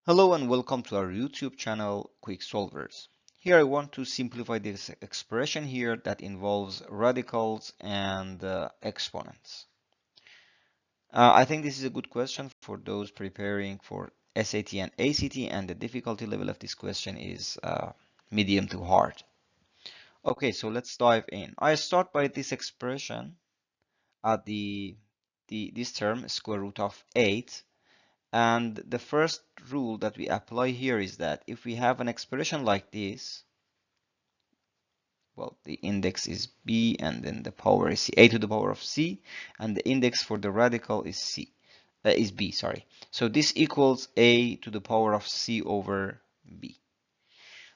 Hello and welcome to our YouTube channel, Quick Solvers. Here I want to simplify this expression here that involves radicals and exponents. I think this is a good question for those preparing for SAT and ACT, and the difficulty level of this question is medium to hard. Okay, so let's dive in. I start by this expression at this term, square root of 8. And the first rule that we apply here is that if we have an expression like this, well, the index is b and then the power is c, a to the power of c, and the index for the radical is b, sorry. So this equals a to the power of c over b.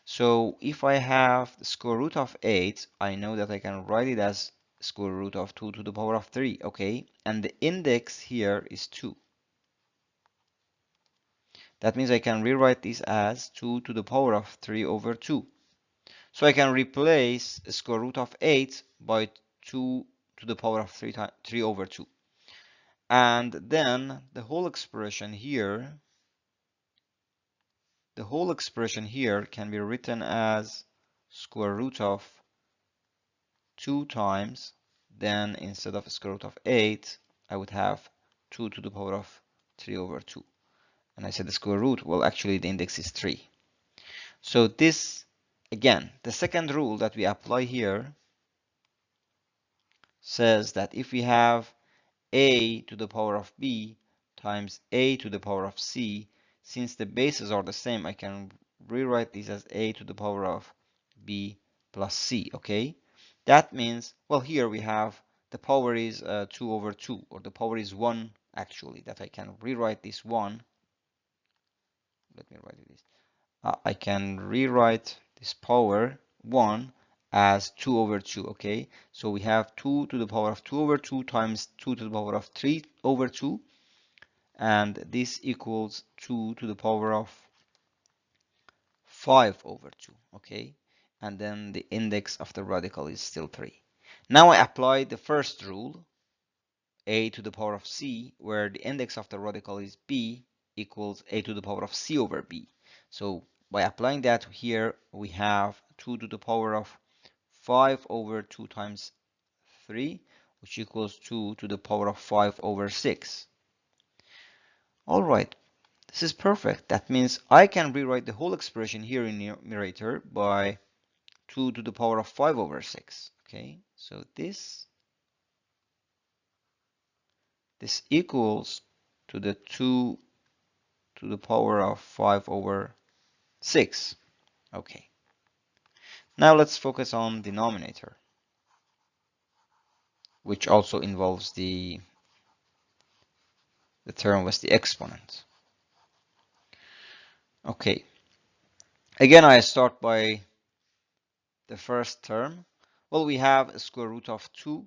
So if I have the square root of 8, I know that I can write it as square root of 2 to the power of 3, okay? And the index here is 2. That means I can rewrite this as 2 to the power of 3 over 2. So I can replace the square root of 8 by 2 to the power of 3 over 2. And then the whole expression here can be written as square root of 2 times, then instead of square root of 8, I would have 2 to the power of 3 over 2. And I said the square root, well, actually the index is 3. So this, again, the second rule that we apply here says that if we have a to the power of b times a to the power of c, since the bases are the same, I can rewrite this as a to the power of b plus c, okay? That means, well, here we have the power is 2 over 2, or the power is 1, actually, that I can rewrite this 1. Let me write this. I can rewrite this power 1 as 2 over 2, okay? So we have 2 to the power of 2 over 2 times 2 to the power of 3 over 2, and this equals 2 to the power of 5 over 2, okay? And then the index of the radical is still 3. Now I apply the first rule, a to the power of c, where the index of the radical is b, equals a to the power of c over b. So by applying that here, we have 2 to the power of 5 over 2 times 3, which equals 2 to the power of 5 over 6. All right, this is perfect. That means I can rewrite the whole expression here in the numerator by 2 to the power of 5 over 6. Okay, so this equals to the 2 to the power of 5 over 6. Okay. Now let's focus on denominator, which also involves the term with the exponent. Okay. Again, I start by the first term. Well, we have a square root of 2.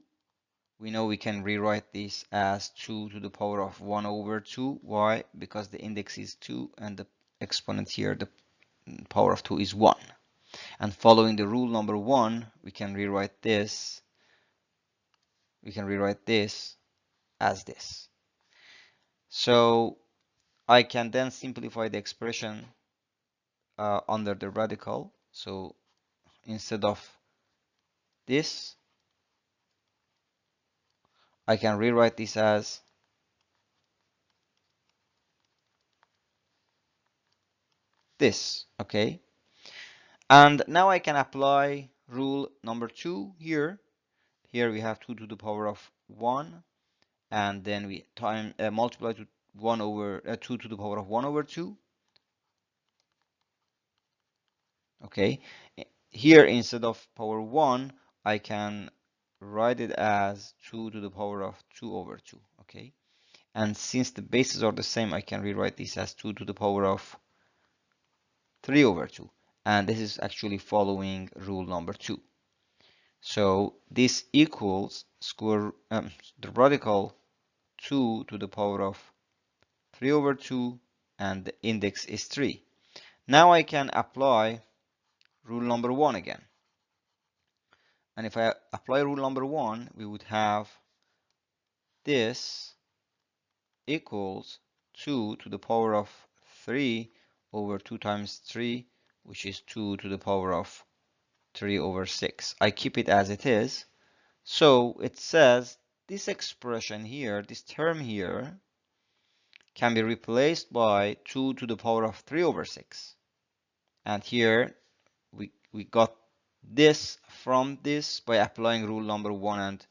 We know we can rewrite this as 2 to the power of 1 over 2. Why? Because the index is 2 and the exponent here, the power of 2 is 1. And following the rule number 1, we can rewrite this. We can rewrite this as this. So I can then simplify the expression under the radical. So instead of this, I can rewrite this as this, okay? And now I can apply rule number 2 here. Here we have 2 to the power of 1, and then we multiply to 1 over 2 to the power of 1 over 2. Okay, here instead of power 1, I can write it as 2 to the power of 2 over 2. Okay, and since the bases are the same, I can rewrite this as 2 to the power of 3 over 2. And this is actually following rule number 2. So this equals the radical 2 to the power of 3 over 2, and the index is 3. Now I can apply rule number 1 again. And if I apply rule number 1, we would have this equals 2 to the power of 3 over 2 times 3, which is 2 to the power of 3 over 6. I keep it as it is. So it says this expression here, this term here, can be replaced by 2 to the power of 3 over 6. And here we got this from this by applying rule number 1 and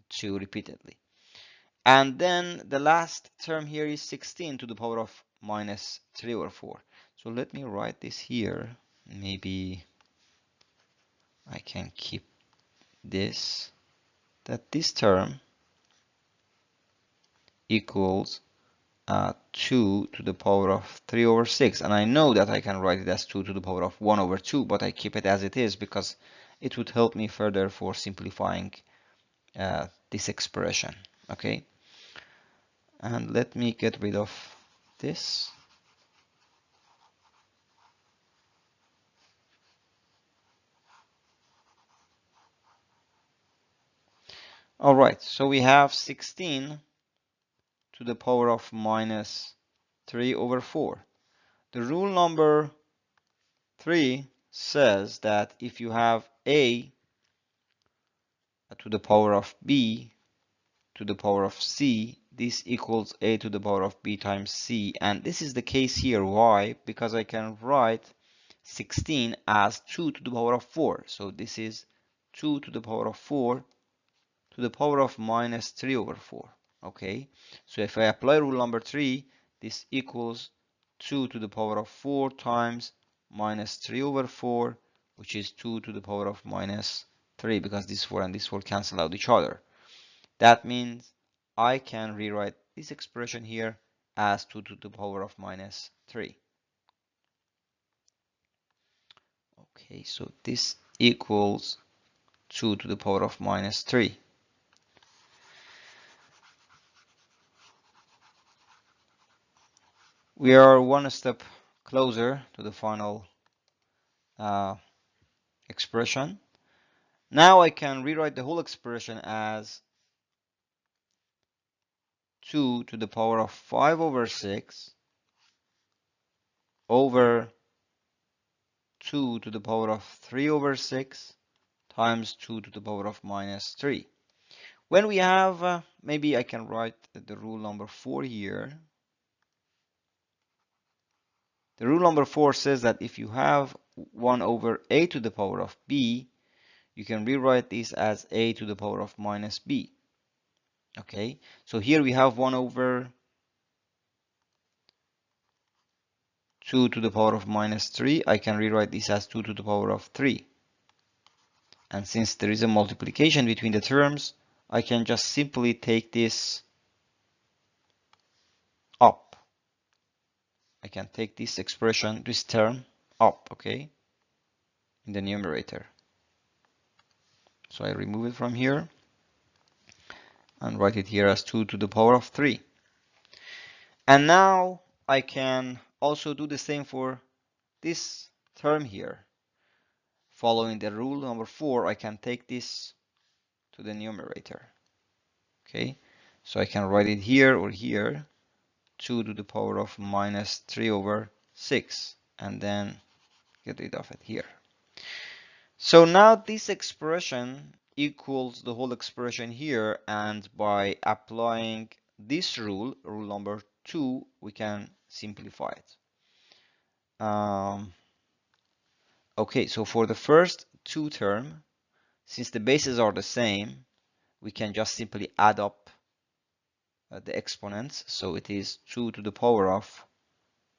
2 repeatedly. And then the last term here is 16 to the power of minus 3 over 4. So let me write this here. Maybe I can keep this, that this term equals 2 to the power of 3 over 6. And I know that I can write it as 2 to the power of 1 over 2, but I keep it as it is because it would help me further for simplifying this expression. Okay, and let me get rid of this. All right, so we have 16 to the power of minus 3 over 4. The rule number 3 says that if you have a to the power of b to the power of c, this equals a to the power of b times c. And this is the case here. Why? Because I can write 16 as 2 to the power of 4. So this is 2 to the power of 4 to the power of minus 3 over 4. Okay, so if I apply rule number 3, this equals 2 to the power of 4 times minus 3 over 4, which is 2 to the power of minus 3, because this 4 and this 4 cancel out each other. That means I can rewrite this expression here as 2 to the power of minus 3. Okay, so this equals 2 to the power of minus 3. We are one step closer to the final expression. Now I can rewrite the whole expression as 2 to the power of 5 over 6 over 2 to the power of 3 over 6 times 2 to the power of minus 3. When we have, maybe I can write the rule number 4 here. The rule number 4 says that if you have 1 over a to the power of b, you can rewrite this as a to the power of minus b. Okay, so here we have 1 over 2 to the power of minus 3. I can rewrite this as 2 to the power of 3. And since there is a multiplication between the terms, I can just simply take this up. I can take this expression, this term, up, okay, in the numerator. So I remove it from here and write it here as 2 to the power of 3. And now I can also do the same for this term here. Following the rule number 4, I can take this to the numerator. Okay, so I can write it here or here, 2 to the power of minus 3 over 6, and then get rid of it here. So now this expression equals the whole expression here, and by applying this rule, rule number 2, we can simplify it. Okay, so for the first two term, since the bases are the same, we can just simply add up the exponents. So it is 2 to the power of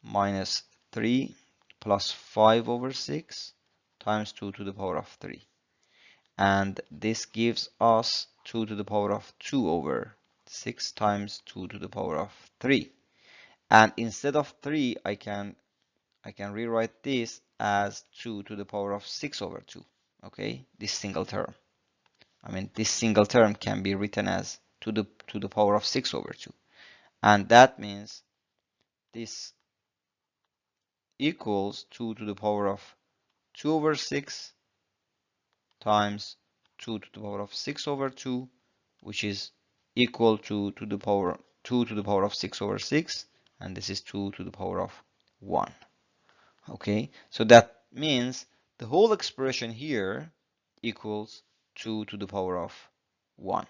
minus 3 plus 5 over 6 times 2 to the power of 3. And this gives us 2 to the power of 2 over 6 times 2 to the power of 3. And instead of 3, I can rewrite this as 2 to the power of 6 over 2. Okay, this single term. I mean, this single term can be written as to the power of 6 over 2. And that means this equals 2 to the power of 2 over 6 times 2 to the power of 6 over 2, which is equal to 2 to the power of 6 over 6, and this is 2 to the power of 1. Okay, so that means the whole expression here equals 2 to the power of 1.